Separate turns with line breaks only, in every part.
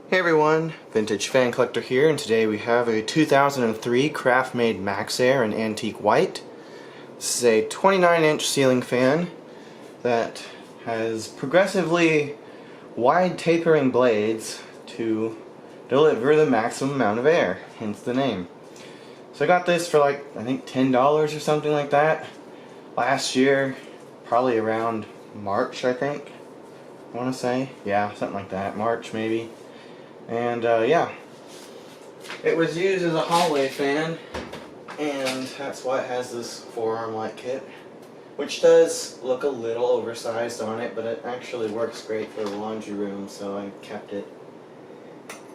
Hey everyone, Vintage Fan Collector here, and today we have a 2003 Craftmade Max Air in antique white. This is a 29-inch ceiling fan that has progressively wide tapering blades to deliver the maximum amount of air, hence the name. So I got this for I think $10 or something like that last year, probably around March I think, I want to say. Yeah, something like that, March maybe. And yeah, it was used as a hallway fan, and that's why it has this forearm light kit, which does look a little oversized on it, but it actually works great for the laundry room, so I kept it.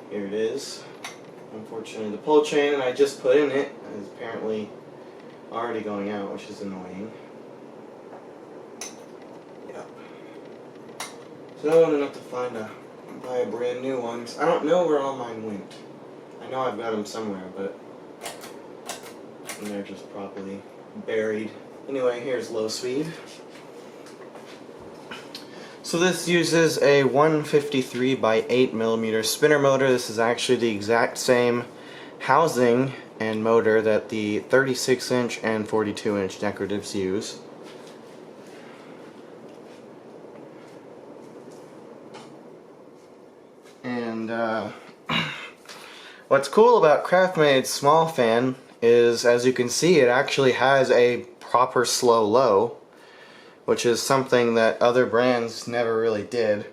Here it is. Unfortunately, the pull chain that I just put in it is apparently already going out, which is annoying. Yep. So I'm gonna have to buy a brand new one. I don't know where all mine went. I know I've got them somewhere, but they're just probably buried. Anyway, here's low speed. So this uses a 153 by 8mm spinner motor. This is actually the exact same housing and motor that the 36-inch and 42-inch decoratives use. And what's cool about Craftmade's small fan is, as you can see, it actually has a proper slow low, which is something that other brands never really did.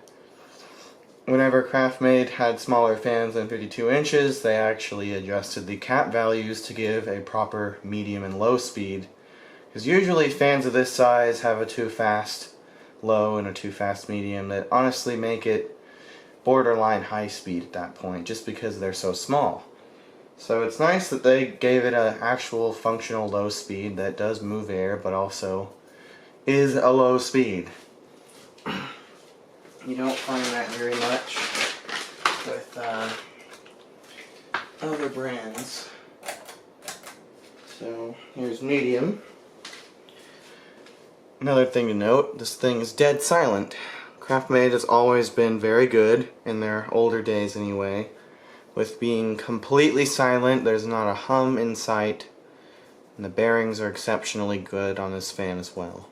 Whenever Craftmade had smaller fans than 52 inches, they actually adjusted the cap values to give a proper medium and low speed. Because usually fans of this size have a too fast low and a too fast medium that honestly make it borderline high speed at that point, just because they're so small. So it's nice that they gave it an actual functional low speed that does move air, but also is a low speed. You don't find that very much with other brands. So here's medium. Another thing to note, this thing is dead silent. Craftmade has always been very good, in their older days anyway, with being completely silent. There's not a hum in sight, and the bearings are exceptionally good on this fan as well.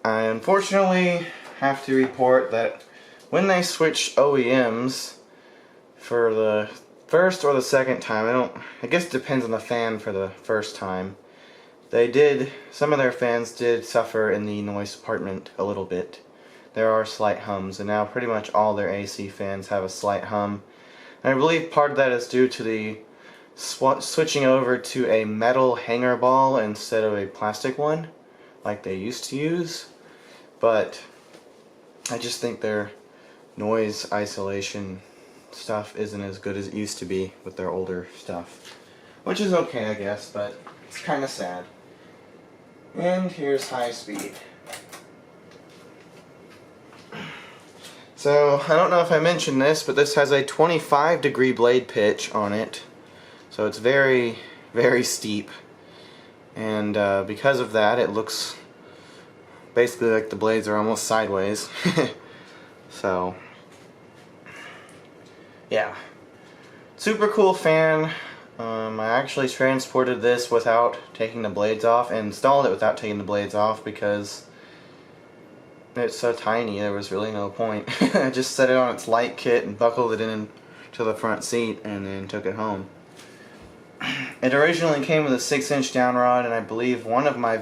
I unfortunately have to report that when they switched OEMs for the first or the second time, I guess it depends on the fan for the first time, some of their fans did suffer in the noise department a little bit. There are slight hums, and now pretty much all their AC fans have a slight hum. And I believe part of that is due to the switching over to a metal hanger ball instead of a plastic one, like they used to use. But I just think their noise isolation stuff isn't as good as it used to be with their older stuff. Which is okay, I guess, but it's kind of sad. And here's high speed. So, I don't know if I mentioned this, but this has a 25-degree blade pitch on it. So it's very, very steep. And because of that, it looks basically like the blades are almost sideways. So, yeah. Super cool fan. I actually transported this without taking the blades off, and installed it without taking the blades off because it's so tiny there was really no point. I just set it on its light kit and buckled it in to the front seat and then took it home. It originally came with a 6-inch down rod, and I believe one of my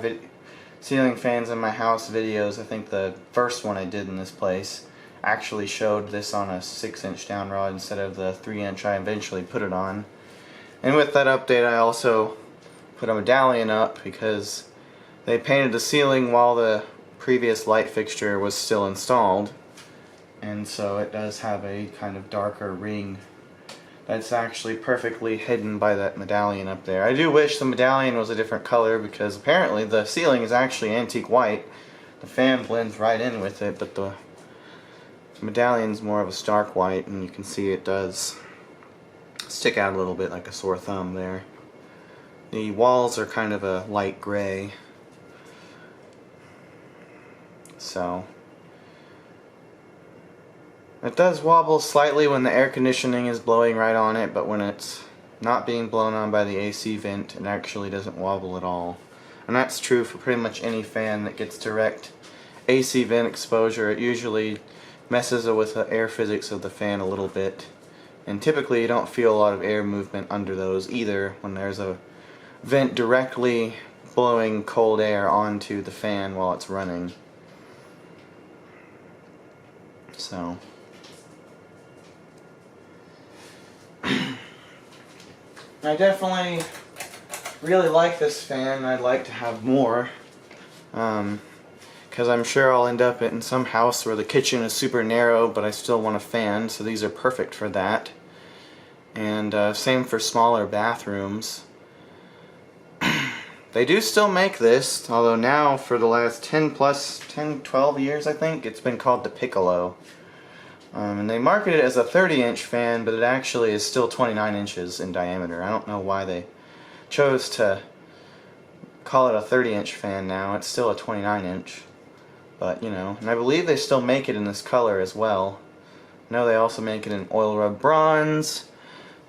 ceiling fans in my house videos, I think the first one I did in this place, actually showed this on a 6-inch down rod instead of the 3-inch I eventually put it on. And with that update, I also put a medallion up because they painted the ceiling while the previous light fixture was still installed, and so it does have a kind of darker ring that's actually perfectly hidden by that medallion up there. I do wish the medallion was a different color, because apparently the ceiling is actually antique white. The fan blends right in with it, but the medallion's more of a stark white, and you can see it does stick out a little bit like a sore thumb there. The walls are kind of a light gray. So It does wobble slightly when the air conditioning is blowing right on it, but when it's not being blown on by the AC vent, it actually doesn't wobble at all. And that's true for pretty much any fan that gets direct AC vent exposure. It usually messes with the air physics of the fan a little bit. And typically you don't feel a lot of air movement under those either when there's a vent directly blowing cold air onto the fan while it's running. So I definitely really like this fan. I'd like to have more, because I'm sure I'll end up in some house where the kitchen is super narrow but I still want a fan, so these are perfect for that. And same for smaller bathrooms. They do still make this, although now for the last 12 years I think, it's been called the Piccolo. And they market it as a 30-inch fan, but it actually is still 29 inches in diameter. I don't know why they chose to call it a 30-inch fan now. It's still a 29-inch. But, you know, and I believe they still make it in this color as well. I know they also make it in oil rub bronze,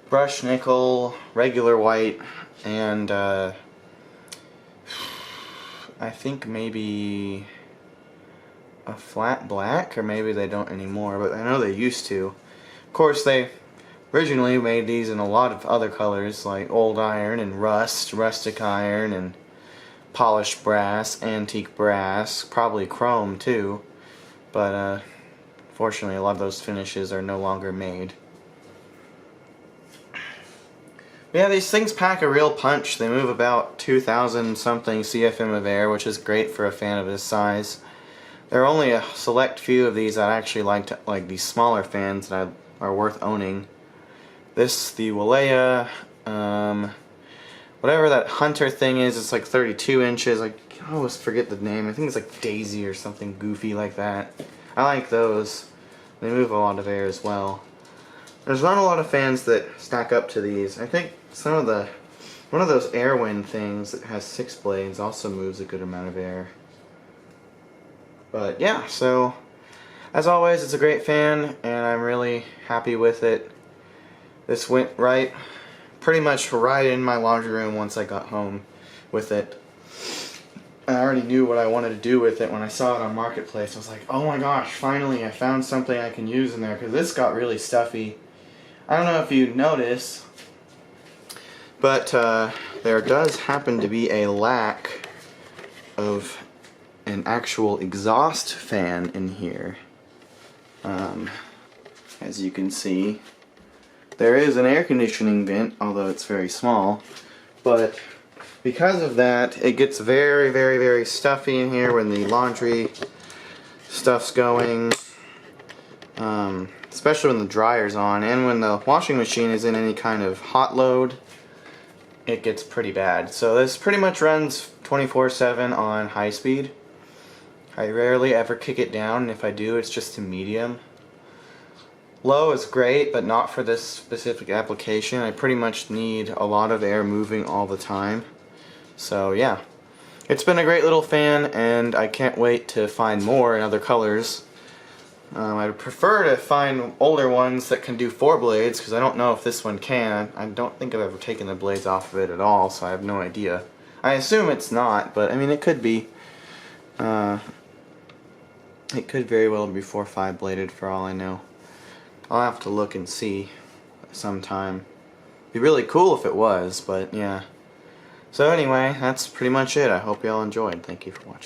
brushed nickel, regular white, and I think maybe a flat black, or maybe they don't anymore, but I know they used to. Of course, they originally made these in a lot of other colors, like old iron and rust, rustic iron, and polished brass, antique brass, probably chrome too, but fortunately a lot of those finishes are no longer made. Yeah, these things pack a real punch. They move about 2,000 something CFM of air, which is great for a fan of this size. There are only a select few of these I actually like these smaller fans that are worth owning. This, the Walea, whatever that Hunter thing is, it's like 32 inches. I always forget the name. I think it's like Daisy or something goofy like that. I like those. They move a lot of air as well. There's not a lot of fans that stack up to these. I think one of those Airwind things that has 6 blades also moves a good amount of air. But yeah, so as always, it's a great fan and I'm really happy with it. This went pretty much right in my laundry room once I got home with it. I already knew what I wanted to do with it when I saw it on Marketplace. I was like, oh my gosh, finally I found something I can use in there, because this got really stuffy. I don't know if you notice, but there does happen to be a lack of an actual exhaust fan in here. As you can see, there is an air conditioning vent, although it's very small, but because of that it gets very, very, very stuffy in here when the laundry stuff's going, especially when the dryer's on, and when the washing machine is in any kind of hot load, it gets pretty bad. So this pretty much runs 24/7 on high speed. I rarely ever kick it down, and if I do, it's just to medium. Low is great, but not for this specific application. I pretty much need a lot of air moving all the time. So yeah, it's been a great little fan, and I can't wait to find more in other colors. I'd prefer to find older ones that can do 4 blades, because I don't know if this one can. I don't think I've ever taken the blades off of it at all, so I have no idea. I assume it's not, but I mean it could be. It could very well be 4 or 5 bladed for all I know. I'll have to look and see sometime. It'd be really cool if it was, but yeah. So anyway, that's pretty much it. I hope y'all enjoyed. Thank you for watching.